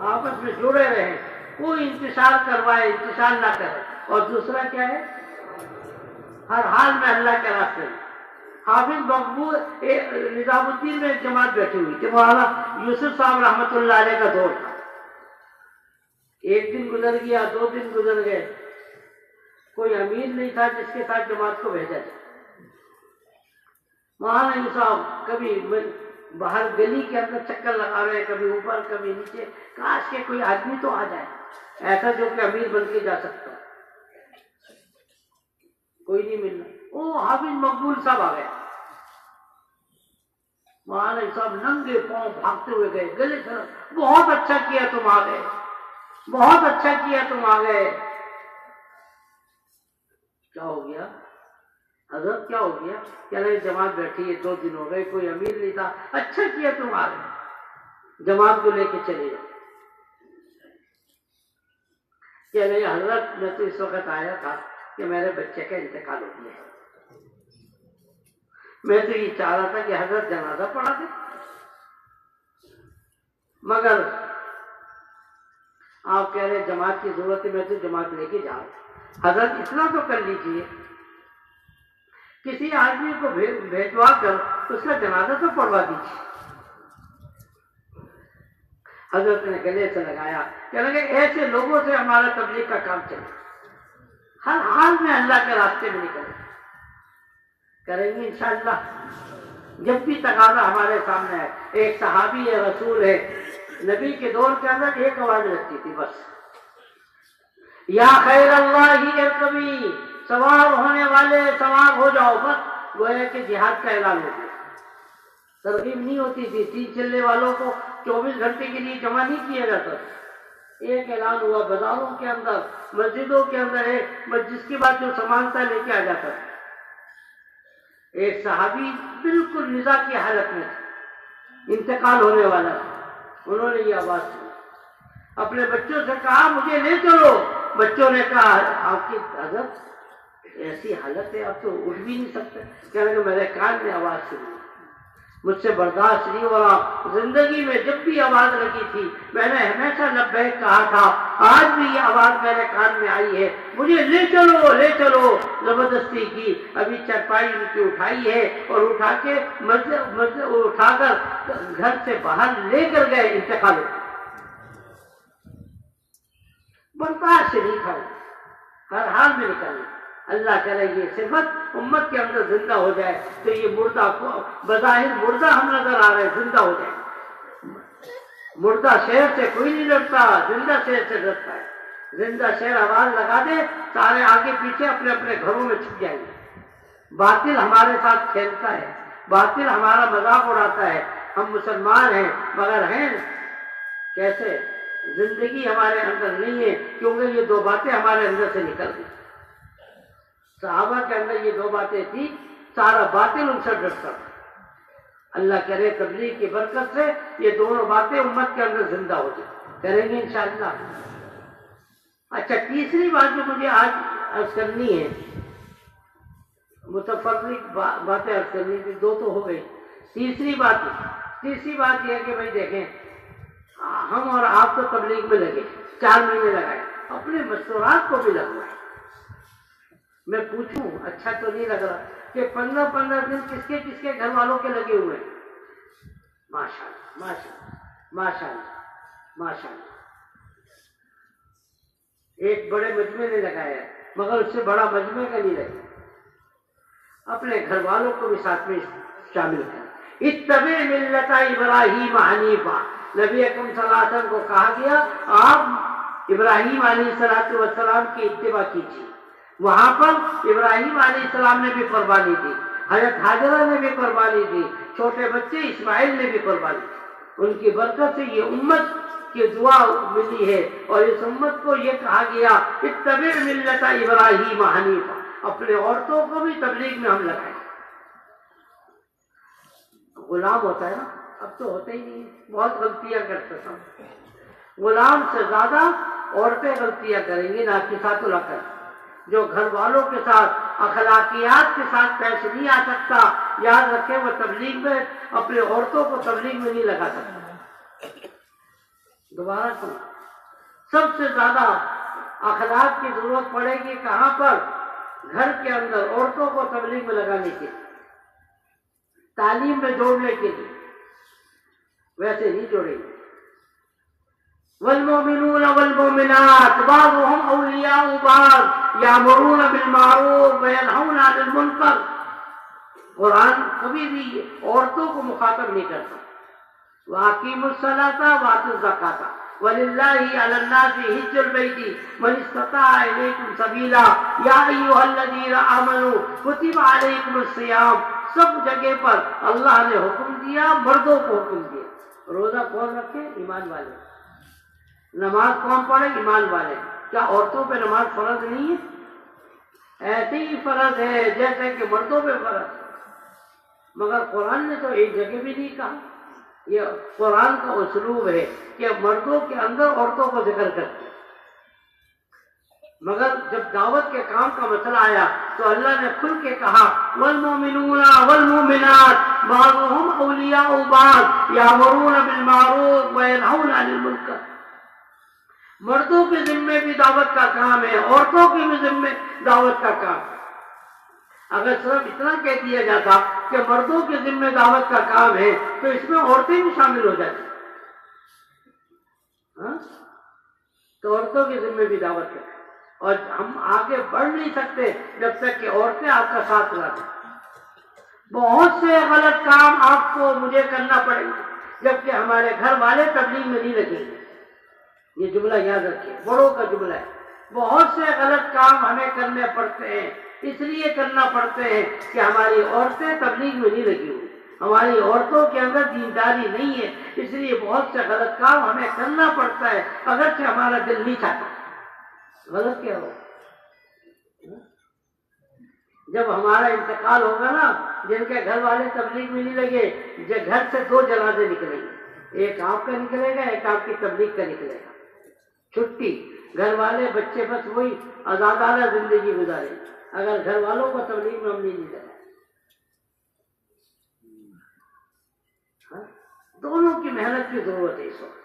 آپس میں جڑے رہیں، کوئی انتشار کروائے انتشار نہ کرے. اور دوسرا کیا ہے؟ ہر حال میں اللہ کے راستے میں. حافظ مقبول نظام الدین میں ایک جماعت بیٹھی ہوئی تھی، مولانا یوسف صاحب رحمۃ اللہ علیہ کا دور تھا. ایک دن گزر گیا، 2 دن گزر گئے، کوئی امیر نہیں تھا جس کے ساتھ جماعت کو بھیجا جائے. مولانا یوسف صاحب کبھی باہر گلی کے اندر چکر لگا رہے، کبھی اوپر کبھی نیچے، کاش کہ کوئی آدمی تو آ جائے ایسا جو کہ امیر بن کے جا سکتا. کوئی نہیں ملنا. وہ حافظ مقبول صاحب آ گئے. مولانا صاحب ننگے پاؤں بھاگتے ہوئے گئے، گلے سے بہت اچھا کیا تم آ گئے، بہت اچھا کیا تم آ گئے. کیا ہو گیا حضرت؟ کیا ہو گیا؟ کہہ رہے جماعت بیٹھی ہے، 2 دن ہو گئے، کوئی امیر نہیں تھا، اچھا کیا تم آ گئے، جماعت کو لے کے چلے جاؤ. کہہ رہے حضرت میں تو اس وقت آیا تھا کہ میرے بچے کا انتقال ہو گیا ہے، میں تو یہ چاہ رہا تھا کہ حضرت جنازہ پڑھا دے، مگر آپ کہہ رہے جماعت کی ضرورت ہے، میں تو جماعت لے کے جا رہا ہوں. حضرت اتنا تو کر لیجئے، کسی آدمی کو بھیجوا کر اس کا جنازہ تو پڑھوا دیجیے. حضرت نے گلے سے لگایا، کہنے لگے ایسے لوگوں سے ہمارا تبلیغ کا کام چلے، ہر حال میں اللہ کے راستے میں نکلیں، کریں گے انشاءاللہ جب بھی تقاضا ہمارے سامنے ہے. ایک صحابی ہے، رسول ہے، نبی کے دور کے اندر ایک آواز لگتی تھی بس، یا خیر اللہ ارکبی، سوار ہونے والے سوار ہو جاؤ. بس گویا کہ جہاد کا اعلان ہو گیا. ترغیب نہیں ہوتی تھی، 3 چلے والوں کو 24 گھنٹے کے لیے جمع نہیں کیا جاتا. ایک اعلان ہوا بازاروں کے اندر، مسجدوں کے اندر، جس کے بعد جو سامان تھا لے کے آ جاتا تھا. ایک صحابی بالکل نزاع کی حالت میں تھا، انتقال ہونے والا تھا. انہوں نے یہ آواز سنی، اپنے بچوں سے کہا مجھے لے چلو. بچوں نے کہا آپ کی حضرت ایسی حالت ہے آپ تو اٹھ بھی نہیں سکتے. کہنے کہ میرے کان میں آواز سنی، مجھ سے برداشت نہیں ہو رہا. زندگی میں جب بھی آواز لگی تھی میں نے ہمیشہ لبیک کہا تھا، آج بھی یہ آواز میرے کان میں آئی ہے، مجھے لے چلو لے چلو. زبردستی کی. ابھی چرپائی ان کی اٹھائی ہے اور اٹھا کے مسجد اٹھا کر گھر سے باہر لے کر گئے. انتقال ہو، برداشت نہیں تھا، ہر حال میں نکلنا. اللہ کرے یہ صفت امت کے اندر زندہ ہو جائے تو یہ مردہ کو بظاہر مردہ ہم نظر آ رہے زندہ ہو جائے. مردہ شہر سے کوئی نہیں ڈرتا، زندہ شہر سے ڈرتا ہے. زندہ شہر آواز لگا دے سارے آگے پیچھے اپنے اپنے گھروں میں چھپ جائیں گے. باطل ہمارے ساتھ کھیلتا ہے، باطل ہمارا مذاق اڑاتا ہے. ہم مسلمان ہیں مگر ہیں کیسے؟ زندگی ہمارے اندر نہیں ہے، کیونکہ یہ 2 باتیں ہمارے اندر سے نکل گئی. صحابہ کے اندر یہ 2 باتیں تھی، سارا باطل ان سے ڈرتا تھا. اللہ کرے تبلیغ کی برکت سے یہ دونوں باتیں امت کے اندر زندہ ہو جائیں. کریں گے انشاءاللہ. اچھا، تیسری بات جو مجھے آج عرض کرنی ہے، متفرق باتیں عرض کرنی تھی، 2 تو ہو گئی. تیسری بات یہ ہے کہ بھائی دیکھیں، ہم اور آپ تو تبلیغ میں لگے، 4 مہینے لگائے، اپنے مستورات کو بھی لگوائے. میں پوچھوں اچھا تو نہیں لگ رہا کہ 15 دن کس کے گھر والوں کے لگے ہوئے ہیں. ماشاءاللہ ماشاءاللہ ماشاءاللہ ماشاءاللہ. ایک بڑے مجمع نے لگایا مگر اس سے بڑا مجمع کا نہیں لگا. اپنے گھر والوں کو بھی ساتھ میں شامل کر. اتبع ملت ابراہیم حنیفا، نبی اکرم صلی اللہ علیہ وسلم کو کہا گیا آپ ابراہیم علیہ السلام کی اتباع کیجیے. وہاں پر ابراہیم علیہ السلام نے بھی قربانی دی، حضرت حاجرہ نے بھی قربانی دی، چھوٹے بچے اسماعیل نے بھی قربانی دی. ان کی برکت سے یہ امت کی دعا ملی ہے اور اس امت کو یہ کہا گیا اتبع ملت ابراہیم حنیفا. اپنے عورتوں کو بھی تبلیغ میں ہم لگائیں. غلام ہوتا ہے نا، اب تو ہوتا ہی نہیں، بہت غلطیاں کرتے تھا. غلام سے زیادہ عورتیں غلطیاں کریں گی، ناقصات العقل. جو گھر والوں کے ساتھ اخلاقیات کے ساتھ پیش نہیں آ سکتا، یاد رکھیں وہ تبلیغ میں اپنے عورتوں کو تبلیغ میں نہیں لگا سکتا. دوبارہ سن، سب سے زیادہ اخلاق کی ضرورت پڑے گی کہاں پر؟ گھر کے اندر عورتوں کو تبلیغ میں لگانے کے لیے، تعلیم میں جوڑنے کے لیے، ویسے نہیں جوڑیں گے۔ والمؤمنون والمؤمنات بعضهم اولیاء بعض یامرون بالمعروف وینہون عن المنکر۔ قرآن کبھی بھی عورتوں کو مخاطب نہیں کرتا۔ وَأَقِیمُوا الصَّلَاةَ وَآتُوا الزَّکَاةَ وَلِلَّهِ عَلَى النَّاسِ حِجُّ الْبَیْتِ مَنِ اسْتَطَاعَ إِلَیکُمْ سَبِیلًا یا ایھا الذین آمنوا کتب علیکم الصیام۔ سب جگہ پر اللہ نے حکم دیا، مردوں کو حکم دیا۔ روزہ کون رکھے؟ ایمان والے۔ نماز کون پڑھے؟ ایمان والے۔ کیا عورتوں پہ نماز فرض نہیں ہے؟ ایسے ہی فرض ہے جیسے کہ مردوں پہ فرض ہے، مگر قرآن نے تو ایک جگہ بھی نہیں کہا۔ یہ قرآن کا اسلوب ہے کہ مردوں کے اندر عورتوں کو ذکر کرتے، مگر جب دعوت کے کام کا مسئلہ آیا تو اللہ نے کھل کے کہا والمؤمنون والمؤمنات بعضهم اولیاء بعض یامرون بالمعروف وینہون عن المنکر۔ مردوں کے ذمے بھی دعوت کا کام ہے، عورتوں کے بھی ذمے دعوت کا کام ہے۔ اگر صرف اتنا کہہ دیا جاتا کہ مردوں کے ذمہ دعوت کا کام ہے تو اس میں عورتیں بھی شامل ہو جاتی، تو عورتوں کے ذمہ بھی دعوت کریں۔ اور ہم آگے بڑھ نہیں سکتے جب تک کہ عورتیں آپ کا ساتھ نہ دیں۔ بہت سے غلط کام آپ کو مجھے کرنا پڑیں گے جبکہ ہمارے گھر والے تبلیغ میں نہیں لگیں گے۔ یہ جملہ یاد رکھیے، بڑوں کا جملہ ہے۔ بہت سے غلط کام ہمیں کرنے پڑتے ہیں، اس لیے کرنا پڑتے ہیں کہ ہماری عورتیں تبلیغ میں نہیں لگی ہوئی، ہماری عورتوں کے اندر دینداری نہیں ہے، اس لیے بہت سے غلط کام ہمیں کرنا پڑتا ہے اگرچہ ہمارا دل نہیں چاہتا۔ غلط کیا ہو؟ جب ہمارا انتقال ہوگا نا، جن کے گھر والے تبلیغ میں نہیں لگے، گھر سے دو جنازے نکلیں گے، ایک آپ کا نکلے گا، ایک آپ کی تبلیغ کا نکلے گا۔ چھٹی، گھر والے بچے بس وہی آزادانہ زندگی گزارے اگر گھر والوں کو تبلیغ میں ہم نہیں لگا۔ دونوں کی محنت کی ضرورت ہے اس وقت۔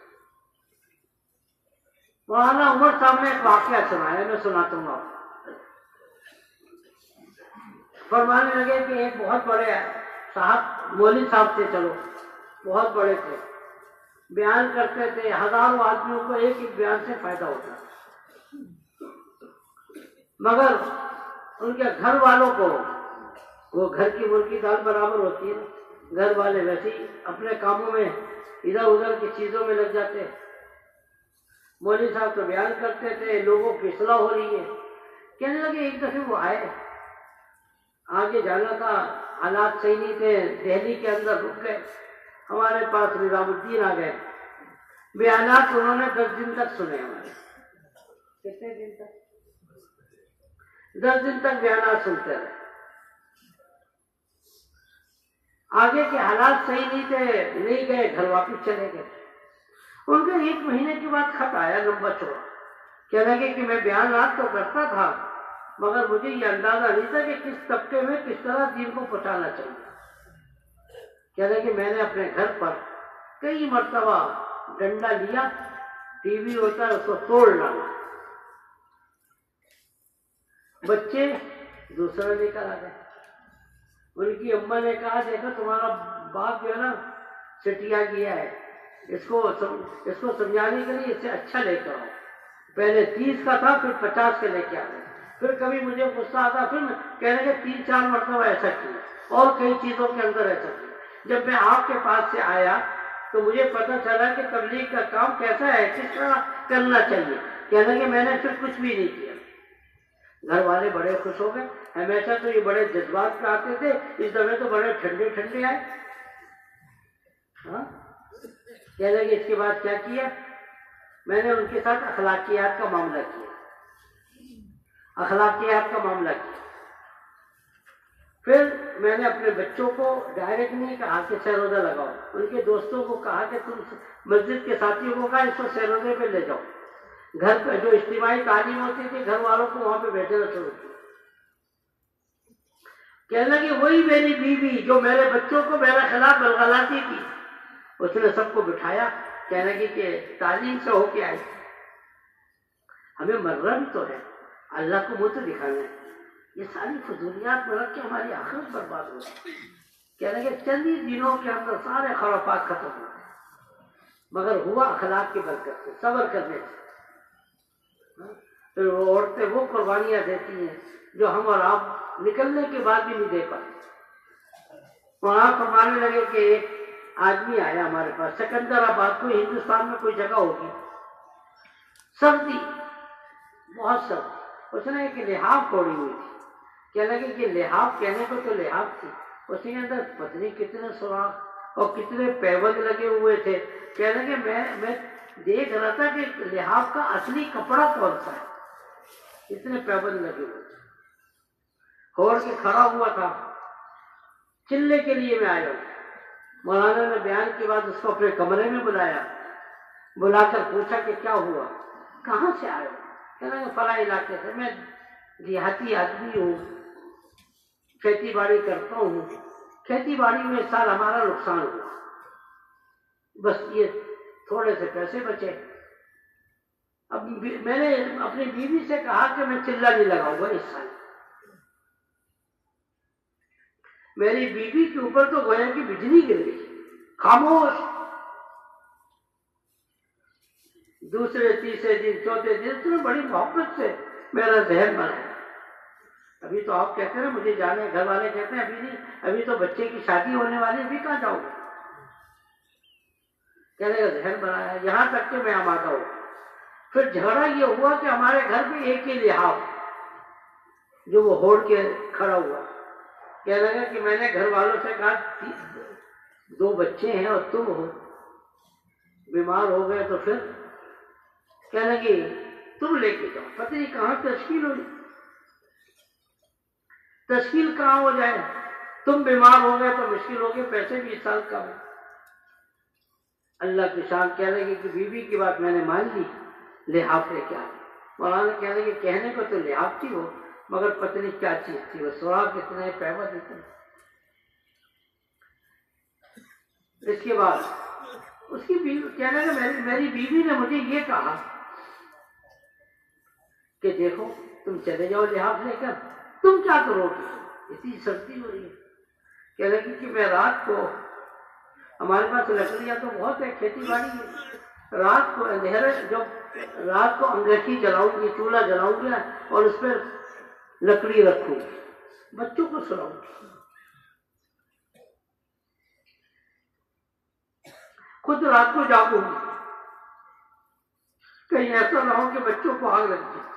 مولانا عمر صاحب نے ایک واقعہ سنایا، میں سناتا ہوں آپ کو۔ فرمانے لگے کہ ایک بہت بڑے صاحب، مولوی صاحب تھے، چلو بہت بڑے تھے، بیان کرتے تھے، ہزاروں آدمیوں کو ایک ایک بیان سے فائدہ ہوتا، مگر ان کے گھر والوں کو، وہ گھر کی مرغی دال برابر ہوتی ہے، گھر والے ویسے ہی اپنے کاموں میں ادھر ادھر کی چیزوں میں لگ جاتے۔ مولوی صاحب تو بیان کرتے تھے، لوگوں کی اصلاح ہو رہی ہے، کہنے لگے ایک دفعہ وہ آئے، آگے جانا تھا، حالات صحیح نہیں تھے، دہلی کے اندر رک گئے، ہمارے پاس نظام الدین آ گئے، بیانات انہوں نے 10 دن تک سنے ہمارے۔ کتنے دن تک؟ 10 دن تک بیانات سنتے رہے۔ آگے کے حالات صحیح نہیں تھے، نہیں گئے، گھر واپس چلے گئے۔ ان کے 1 مہینے کے بعد خط آیا لمبا چوڑا، کہنے لگے کہ میں بیانات تو کرتا تھا مگر مجھے یہ اندازہ نہیں تھا کہ کس طبقے میں کس طرح دین کو پہنچانا چاہیے۔ کہنے لگے میں نے اپنے گھر پر کئی مرتبہ ڈنڈا لیا، ٹی وی ہوتا ہے اس کو توڑ ڈالا، بچے دوسرا لے کر آ گئے۔ ان کی اماں نے کہا دیکھو تمہارا باپ جو ہے نا چٹیا گیا ہے، اس کو سمجھانے کے لیے اس سے اچھا لے کر آؤ۔ پہلے 30 کا تھا، پھر 50 کے لے کے آ گئے۔ پھر کبھی مجھے غصہ آتا، پھر کہنے کے 3-4 مرتبہ ایسا کیا اور کئی چیزوں کے اندر ایسا کیا۔ جب میں آپ کے پاس سے آیا تو مجھے پتہ چلا کہ تبلیغ کا کام کیسا ہے، کس طرح کرنا چاہیے۔ کہنے کہ میں نے پھر کچھ بھی نہیں کیا۔ گھر والے بڑے خوش ہو گئے، ہمیشہ تو یہ بڑے جذبات پہ آتے تھے، اس دفعہ تو بڑے ٹھنڈے ٹھنڈے آئے۔ کہنے کہ اس کے بعد کیا کیا، میں نے ان کے ساتھ اخلاقیات کا معاملہ کیا، اخلاقیات کا معاملہ کیا۔ پھر میں نے اپنے بچوں کو ڈائریکٹ نہیں کہا کہ سیروزہ لگاؤ، ان کے دوستوں کو کہا کہ تم مسجد کے ساتھیوں کو کہا اس کو سیروزے پہ لے جاؤ۔ گھر پہ جو اجتماعی تعلیم ہوتی تھی گھر والوں کو وہاں پہ بیٹھنا شروع کیا۔ کہنے لگی وہی میری بیوی جو میرے بچوں کو میرے خلاف بلغلاتی تھی، اس نے سب کو بٹھایا، کہنے لگی کہ تعلیم سے ہو کے آئی، ہمیں مرنا بھی تو ہے، اللہ کو منہ تو دکھانا ہے، یہ ساری فضولیات میں رکھ کے ہماری آخرت برباد ہو گئی۔ کہنے لگے چند ہی دنوں کے اندر سارے خرافات ختم ہو گئے، مگر ہوا اخلاق کی برکت سے، صبر کرنے سے۔ پھر وہ عورتیں وہ قربانیاں دیتی ہیں جو ہم اور آپ نکلنے کے بعد بھی نہیں دے پاتے۔ وہاں فرمانے لگے کہ ایک آدمی آیا ہمارے پاس، سکندر آباد، کوئی ہندوستان میں کوئی جگہ ہوگی، سردی، بہت سردی، اس نے ایک لحاف پھوڑی ہوئی تھی۔ کہنے لگے کہ لحاف کہنے کو تو لحاف تھی، اس کے اندر پتہ نہیں کتنے سوراخ اور کتنے پیبند لگے ہوئے تھے۔ کہنے لگے میں دیکھ رہا تھا کہ لحاف کا اصلی کپڑا کون سا ہے، اتنے پیبند لگے ہوئے تھے۔ کھول کے کھڑا ہوا تھا، چلنے کے لیے میں آیا ہوں۔ مولانا نے بیان کے بعد اس کو اپنے کمرے میں بلایا، بلا کر پوچھا کہ کیا ہوا، کہاں سے آئے ہو؟ کہنے لگے فلاں علاقے سے، میں دیہاتی آدمی ہوں، کھیتی باڑی کرتا ہوں، کھیتی باڑی میں اس سال ہمارا نقصان ہوا، بس یہ تھوڑے سے پیسے بچے۔ اب میں نے اپنی بیوی سے کہا کہ میں چلہ نہیں لگاؤں گا اس سال۔ میری بیوی کے اوپر تو گویا کہ بجلی گر گئی، خاموش۔ دوسرے تیسرے دن چوتھے دن تو بڑی محبت سے میرا ذہن بنا، ابھی تو آپ کہتے ہیں مجھے جانے، گھر والے کہتے ہیں ابھی نہیں، ابھی تو بچے کی شادی ہونے والی، ابھی کہاں جاؤں گا؟ کہنے کا ذہن بنایا یہاں تک کہ میں آمادہ ہوں۔ پھر جھگڑا یہ ہوا کہ ہمارے گھر پہ ایک ہی لحاف جو وہ ہوڑ کے کھڑا ہوا۔ کہنے لگا کہ میں نے گھر والوں سے کہا 2 بچے ہیں اور تم ہو، بیمار ہو گئے تو پھر؟ کہنے لگی تم لے کے جاؤ، پتہ نہیں کہاں تشکیل ہوئی، تشکیل کہاں ہو جائے، تم بیمار ہو گئے تو مشکل ہو گئے، پیسے بھی اس سال کم ہے۔ اللہ کی شان، کہنے لگی کہ بیوی کی بات میں نے مان لی، لحاف لے کے آئے۔ مولانا کہنے لگے کہنے کو تو لحاف تھی وہ، مگر پتہ نہیں کیا چیز تھی، وہ سوراخ اتنے، پیبند اتنے۔ اس کے بعد اس کی بیوی کہنے لگے میری بیوی نے مجھے یہ کہا کہ دیکھو تم چلے جاؤ لحاف لے کر، تم کیا کرو گے، اتنی سردی ہو رہی ہے۔ کہنے لگی کہ میں رات کو، ہمارے پاس لکڑیاں تو بہت ہے، کھیتی باڑی ہے، رات کو اندھیرے جب رات کو انگیٹھی جلاؤں گی، چولہا جلاؤں گی اور اس پہ لکڑی رکھوں گی، بچوں کو سلاؤں گی، خود رات کو جاگوں گی، کہیں ایسا نہ ہو کہ بچوں کو آگ لگ جائے۔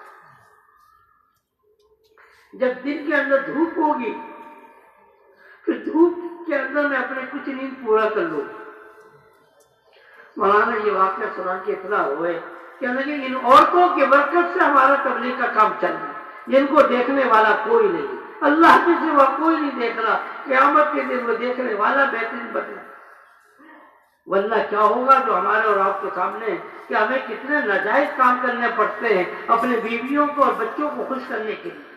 جب دن کے اندر دھوپ ہوگی پھر دھوپ کے اندر میں اپنے کچھ نیند پورا کر لوں۔ مولانا یہ واقعہ سنا کے اتنا ہوئے کہ ان عورتوں کی برکت سے ہمارا تبلیغ کا کام چل رہا ہے، جن کو دیکھنے والا کوئی نہیں، اللہ کے سوا کوئی نہیں دیکھ رہا، قیامت کے دن وہ دیکھنے والا بہترین بدلا۔ ورنہ کیا ہوگا جو ہمارے اور آپ کے سامنے کہ ہمیں کتنے ناجائز کام کرنے پڑتے ہیں اپنے بیویوں کو اور بچوں کو خوش کرنے کے لیے،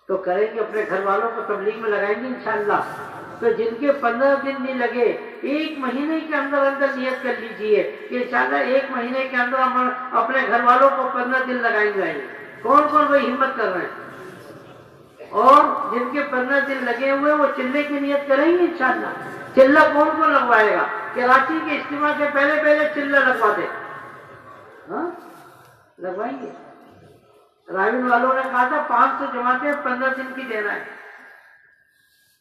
تو کریں گے، اپنے گھر والوں کو تبلیغ میں لگائیں گے انشاءاللہ۔ تو جن کے 15 دن نہیں لگے، 1 مہینے کے اندر نیت کر لیجئے کہ انشاءاللہ 1 مہینے کے اندر ہم اپنے گھر والوں کو 15 دن لگائیں گے۔ کون کون وہی ہمت کر رہے ہیں؟ اور جن کے 15 دن لگے ہوئے وہ چلے کی نیت کریں گے انشاءاللہ۔ چلہ کون کون لگوائے گا؟ کراچی کے اجتماع سے پہلے چلہ لگوا دے، لگوائیں گے۔ راوین والوں نے کہا تھا 500 جماعتیں 15 دن کی دینا ہے،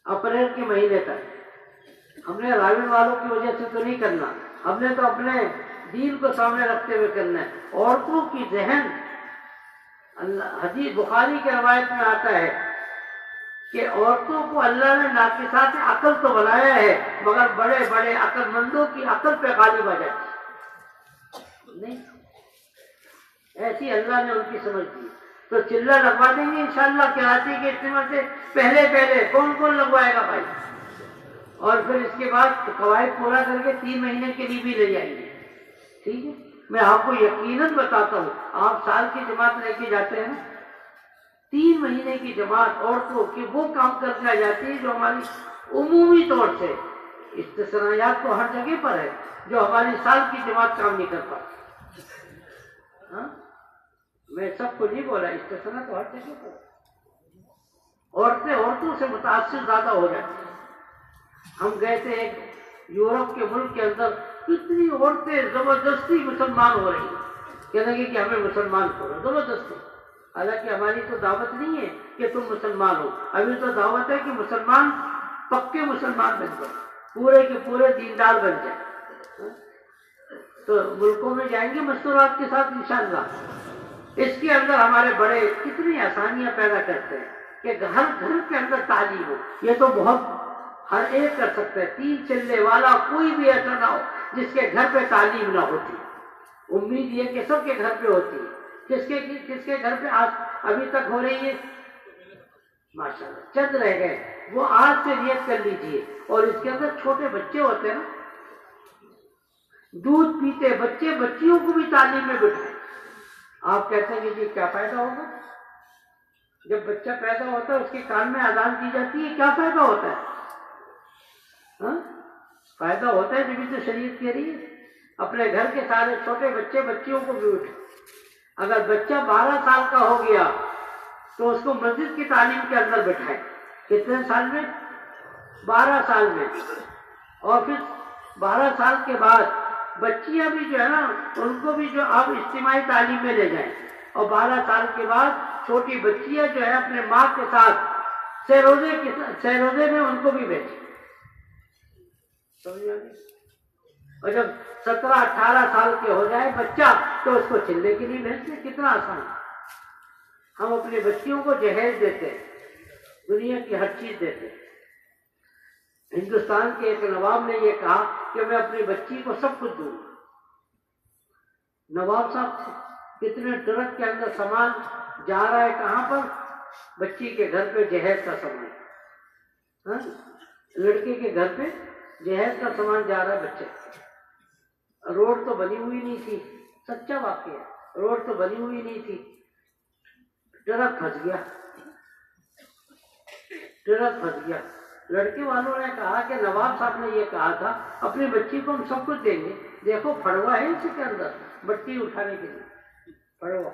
اپریل کے مہینے تک۔ ہم نے راوین والوں کی وجہ سے تو نہیں کرنا، ہم نے تو اپنے دین کو سامنے رکھتے ہوئے کرنا ہے۔ عورتوں کی ذہن، حدیث بخاری کے روایت میں آتا ہے کہ عورتوں کو اللہ نے ناقصات عقل تو بنایا ہے مگر بڑے بڑے عقل مندوں کی عقل پہ غالب آ جاتی نہیں، ایسی اللہ نے ان کی سمجھ دی۔ تو چلہ لگوا دیں گے انشاءاللہ کراچی کے اجتماع سے پہلے کون کون لگوائے گا بھائی؟ اور پھر اس کے بعد قواعد پورا کر کے 3 مہینے کے لیے بھی لے جائیں گے، ٹھیک ہے؟ میں آپ کو یقیناً بتاتا ہوں، آپ سال کی جماعت لے کے جاتے ہیں، 3 مہینے کی جماعت عورتوں کی وہ کام کر کے آ جاتی ہے جو ہماری عمومی طور سے استثناءات تو ہر جگہ پر ہے، جو ہماری سال کی جماعت کام نہیں کر پاتی. ہاں میں سب کو نہیں بولا، استثناء تو ہر جگہ پر ہے. عورتیں عورتوں سے متاثر زیادہ ہو جاتی ہیں. ہم گئے تھے ایک یورپ کے ملک کے اندر، کتنی عورتیں زبردستی مسلمان ہو رہی ہیں، کہنے لگی کہ ہمیں مسلمان کرو زبردستی. حالانکہ ہماری تو دعوت نہیں ہے کہ تم مسلمان ہو، ابھی تو دعوت ہے کہ مسلمان پکے مسلمان بن جائیں، پورے کے پورے دیندار بن جائیں. تو ملکوں میں جائیں گے مستورات کے ساتھ انشاءاللہ. اس کے اندر ہمارے بڑے کتنی آسانیاں پیدا کرتے ہیں کہ ہر گھر کے اندر تعلیم ہو. یہ تو بہت ہر ایک کر سکتا ہے، 3 چلے والا کوئی بھی ایسا نہ ہو جس کے گھر پہ تعلیم نہ ہوتی. امید یہ کہ سب کے گھر پہ ہوتی ہے. کس کے گھر پہ آج ابھی تک ہو رہی ہے؟ ماشاءاللہ چند رہ گئے، وہ آج سے نیت کر لیجئے. اور اس کے اندر چھوٹے بچے ہوتے ہیں نا، دودھ پیتے بچے، بچیوں کو بھی تعلیم میں بٹھائیں. آپ کہتے ہیں کہ جی کیا فائدہ ہوگا؟ جب بچہ پیدا ہوتا ہے اس کے کان میں اذان کی جاتی ہے، کیا فائدہ ہوتا ہے؟ ہاں فائدہ ہوتا ہے، جبھی تو شریعت کہہ رہی ہے اپنے گھر کے سارے چھوٹے بچے بچیوں کو بھی اٹھے. اگر بچہ 12 سال کا ہو گیا تو اس کو مسجد کی تعلیم کے اندر بٹھائے. کتنے سال میں؟ 12 سال میں. اور پھر 12 سال کے بعد بچیاں بھی جو ہے نا ان کو بھی جو آپ اجتماعی تعلیم میں لے جائیں. اور 12 سال کے بعد چھوٹی بچیاں جو ہے اپنے ماں کے ساتھ سہروزے میں ان کو بھی بھیجیں. اور جب 17-18 سال کے ہو جائے بچہ تو اس کو چلنے کے لیے بھیجتے. کتنا آسان. ہم اپنی بچیوں کو جہیز دیتے ہیں، دنیا کی ہر چیز دیتے ہیں. ہندوستان کے ایک نواب نے یہ کہا کہ میں اپنی بچی کو سب کچھ دوں گا. نواب صاحب کتنے ٹرک کے اندر سامان جا رہا ہے، کہاں پر؟ بچی کے گھر پہ جہیز کا سامان. ہاں لڑکے کے گھر پہ جہیز کا سامان جا رہا ہے بچے. روڈ تو بنی ہوئی نہیں تھی، سچا واقعہ، روڈ تو بنی ہوئی نہیں تھی. ٹرک پھنس گیا، ٹرک پھنس گیا. لڑکے والوں نے کہا کہ نواب صاحب نے یہ کہا تھا اپنی بچی کو ہم سب کچھ دیں گے. دیکھو پھڑوا ہے اس کے اندر بٹی اٹھانے کے لیے، پھڑوا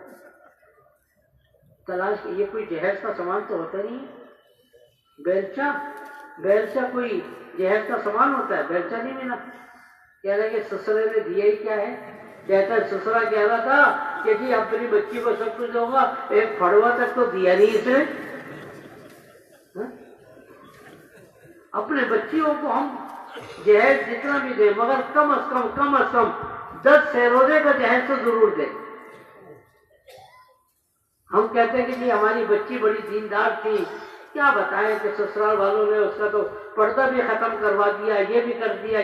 تلاش. یہ کوئی جہیز کا سامان تو ہوتا نہیں ہے. بیلچہ کوئی جہیز کا سامان ہوتا ہے؟ بیلچہ نہیں ملا. کہہ رہے کہ سسرے نے دیا ہی کیا ہے. کہتا ہے سسرا کہہ رہا تھا کہ جی اپنی بچی کو سب کچھ دوں گا، ایک پھڑوا تک تو دیا نہیں اس نے. اپنے بچیوں کو ہم جہیز جتنا بھی دیں مگر کم از کم 10 سہروزے کا جہیز تو ضرور دیں. ہم کہتے ہیں کہ جی ہماری بچی بڑی دیندار تھی، کیا بتائیں کہ سسرال والوں نے اس کا تو پردہ بھی ختم کروا دیا، یہ بھی کر دیا.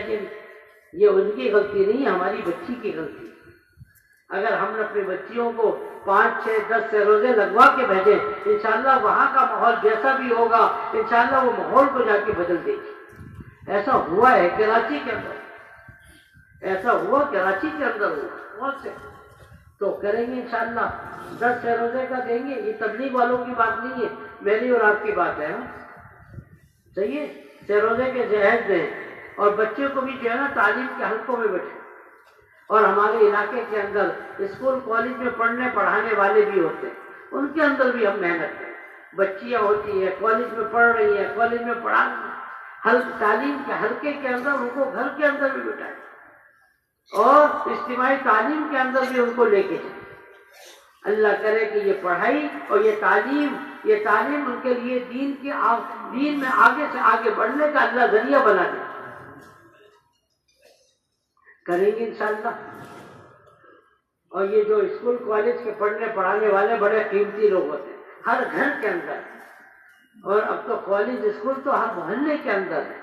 یہ ان کی غلطی نہیں، ہماری بچی کی غلطی. اگر ہم نے اپنی بچیوں کو 5, 6, 10 سہروزے لگوا کے بھیجیں، انشاءاللہ وہاں کا ماحول جیسا بھی ہوگا انشاءاللہ وہ ماحول کو جا کے بدل دے گی. ایسا ہوا ہے کراچی کے اندر، ایسا ہوا کراچی کے اندر ہوا بہت سے. تو کریں گے انشاءاللہ 10 سہروزے کا دیں گے. یہ تبلیغ والوں کی بات نہیں ہے، میری اور آپ کی بات ہے. صحیح ہے، سہروزے کے جہیز دیں اور بچے کو بھی جو ہے نا تعلیم کے حلقوں میں بیٹھے. اور ہمارے علاقے کے اندر اسکول کالج میں پڑھنے پڑھانے والے بھی ہوتے ہیں، ان کے اندر بھی ہم محنت کریں. بچیاں ہوتی ہیں کالج میں پڑھ رہی ہیں، کالج میں پڑھا تعلیم کے حلقے کے اندر ان کو گھر کے اندر بھی بٹھائیں اور اجتماعی تعلیم کے اندر بھی ان کو لے کے جائیں. اللہ کرے کہ یہ پڑھائی اور یہ تعلیم ان کے لیے دین میں آگے سے آگے بڑھنے کا اللہ ذریعہ بنا دے. کریں گے انشاءاللہ. اور یہ جو اسکول کالج کے پڑھنے پڑھانے والے بڑے قیمتی لوگ ہوتے ہیں ہر گھر کے اندر. اور اب تو کالج اسکول تو ہر محلے کے اندر ہے.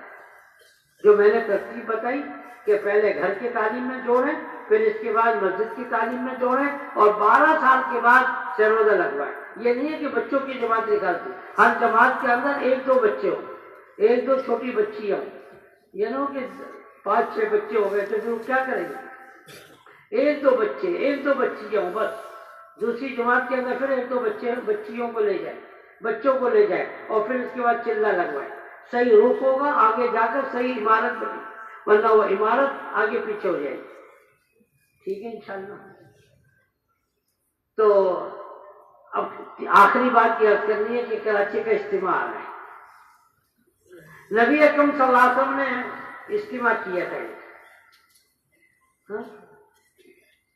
جو میں نے ترتیب بتائی کہ پہلے گھر کی تعلیم میں جوڑیں، پھر اس کے بعد مسجد کی تعلیم میں جوڑیں اور 12 سال کے بعد سہروزہ لگوائیں. یہ نہیں ہے کہ بچوں کی جماعت نکالتی، ہر جماعت کے اندر 1-2 بچے ہوں، 1-2 چھوٹی بچیاں ہوں. یہ نہ ہو کہ 5-6 بچے ہو گئے تو پھر کیا کریں گے؟ 1-2 بچے 1-2 بچیاں ہوں بس. دوسری جماعت کے اندر پھر 1-2 بچیوں کو لے جائیں، بچوں کو لے جائیں اور پھر اس کے بعد چلہ لگوائیں. صحیح رخ ہوگا، آگے جا کر صحیح عمارت بنے، ورنہ وہ عمارت آگے پیچھے ہو جائے گی. ٹھیک ہے انشاءاللہ. تو اب آخری بات یہ عرض کرنی ہے کہ کراچی کا اجتماع آ رہا ہے. نبی اکرم صلی اللہ علیہ وسلم نے اجتماع کیا تھا.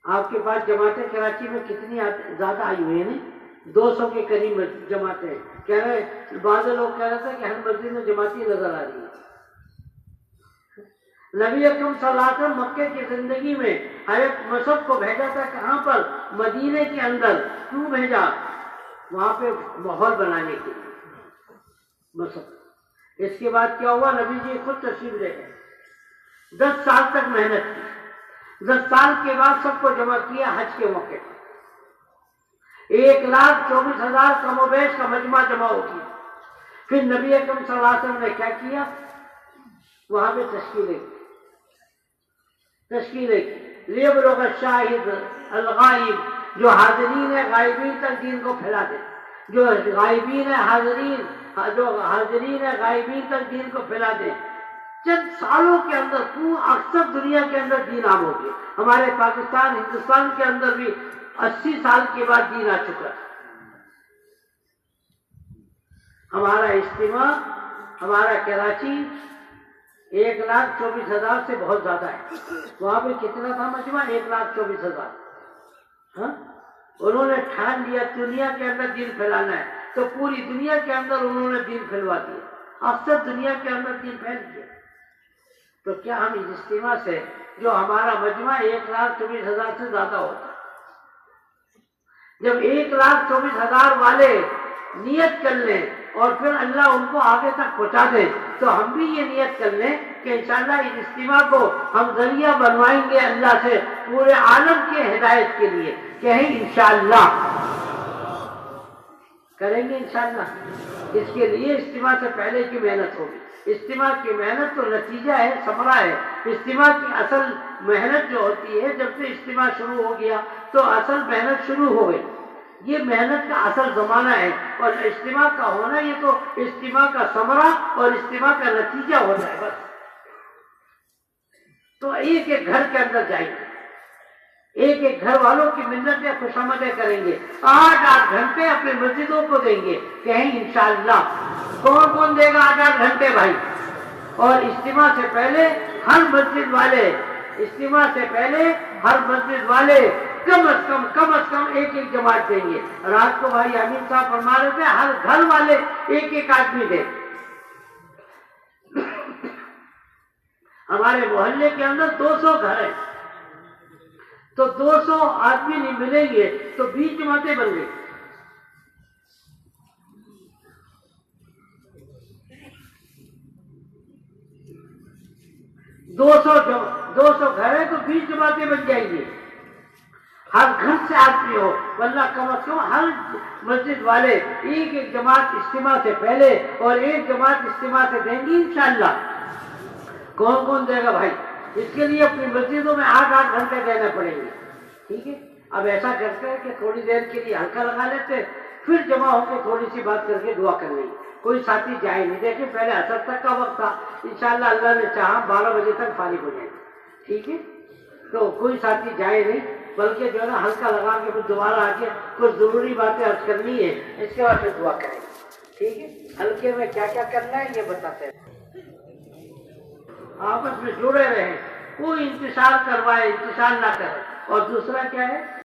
آپ کے پاس جماعتیں کراچی میں کتنی زیادہ آئی ہوئی ہیں؟ 200 کے قریب جماعتیں. کہہ رہے بعض لوگ کہہ رہے تھے کہ ہر مسجد میں جماعتی نظر آ رہی ہے. نبی اکرم صلی اللہ علیہ وسلم مکے کی زندگی میں ہر ایک مذہب کو بھیجا تھا. کہاں پر؟ مدینے کے اندر. کیوں بھیجا؟ وہاں پہ ماحول بنانے کے لیے مذہب. اس کے بعد کیا ہوا؟ نبی جی خود تشریف لے گئے. 10 سال تک محنت کی. 10 سال کے بعد سب کو جمع کیا حج کے موقع پر. 1,24,000 کم و بیش کا مجمع جمع ہو گیا. پھر نبی اکرم صلی اللہ علیہ وسلم نے کیا کیا؟ وہاں پہ تشکیلیں کی لیبلغ الشاہد الغائب. جو حاضرین ہے غائبین تک دین کو پھیلا دے. جو غائبین ہے حاضرین ہے غائبین تک دین کو پھیلا دے. چند سالوں کے اندر اکثر دنیا کے اندر دین عام ہو گیا. ہمارے پاکستان ہندوستان کے اندر بھی 80 سال کے بعد دین آ چکا. ہمارا اجتماع ہمارا کراچی 1,24,000 سے بہت زیادہ ہے. وہاں پہ کتنا تھا مجمع؟ 1,24,000. انہوں نے ٹھان لیا دنیا کے اندر دین پھیلانا ہے تو پوری دنیا کے اندر انہوں نے دین پھیلوا دیا. اکثر دنیا کے اندر دین پھیل گیا. تو کیا ہم اس اجتماع سے جو ہمارا مجمع 1,24,000 سے زیادہ ہوتا ہے، جب 1,24,000 والے نیت کر لیں اور پھر اللہ ان کو آگے تک پہنچا دے تو ہم بھی یہ نیت کر لیں کہ انشاءاللہ اس اجتماع کو ہم ذریعہ بنوائیں گے اللہ سے پورے عالم کی ہدایت کے لیے. کہیں انشاءاللہ کریں گے انشاءاللہ. اس کے لیے اجتماع سے پہلے کی محنت ہوگی. اجتماع کی محنت تو نتیجہ ہے، ثمرہ ہے. اجتماع کی اصل محنت جو ہوتی ہے جب سے اجتماع شروع ہو گیا تو اصل محنت شروع ہو گئی. یہ محنت کا اصل زمانہ ہے اور اجتماع کا ہونا یہ تو اجتماع کا ثمرہ اور اجتماع کا نتیجہ ہوتا ہے بس. تو ایک ایک گھر کے اندر جائیں گے، ایک ایک گھر والوں کی منتیں خوشامدیں کریں گے. 8 گھنٹے اپنے مسجدوں کو دیں گے. کہیں انشاءاللہ. کون کون دے گا 8 گھنٹے بھائی؟ اور اجتماع سے پہلے ہر مسجد والے کم از کم ایک جماعت دیں گے. رات کو بھائی امین صاحب فرما رہے تھے ہر گھر والے ایک آدمی دیں. ہمارے محلے کے اندر 200 گھر ہیں تو 200 آدمی نہیں ملیں گے تو 20 جماعتیں بن گئی. دو سو گھر ہے تو 20 جماعتیں بن جائیں گی. ہر گھر سے آدمی ہو ورنہ کم از کم ہر مسجد والے ایک جماعت اجتماع سے پہلے اور ایک جماعت اجتماع سے دیں گی انشاءاللہ. کون کون دے گا بھائی؟ اس کے لیے اپنی مسجدوں میں 8 گھنٹے دینے پڑیں گے. ٹھیک ہے. اب ایسا کرتے ہیں کہ تھوڑی دیر کے لیے ہلکا لگا لیتے پھر جمع ہو کے تھوڑی سی بات کر کے دعا کر لیں. کوئی ساتھی جائے نہیں. دیکھیں پہلے عصر تک کا وقت تھا، انشاءاللہ اللہ نے چاہا 12 بجے تک فارغ ہو جائے. ٹھیک ہے. تو کوئی ساتھی جائے نہیں بلکہ جو ہے نا ہلکا لگا کے پھر دوبارہ آ کے کچھ ضروری باتیں عرض کرنی ہے اس کے بعد پھر دعا کریں. ٹھیک ہے. ہلکے میں کیا کیا کرنا ہے یہ بتاتے ہیں. آپس میں جڑے رہیں، کوئی انتشار کروائے انتشار نہ کرے. اور دوسرا کیا ہے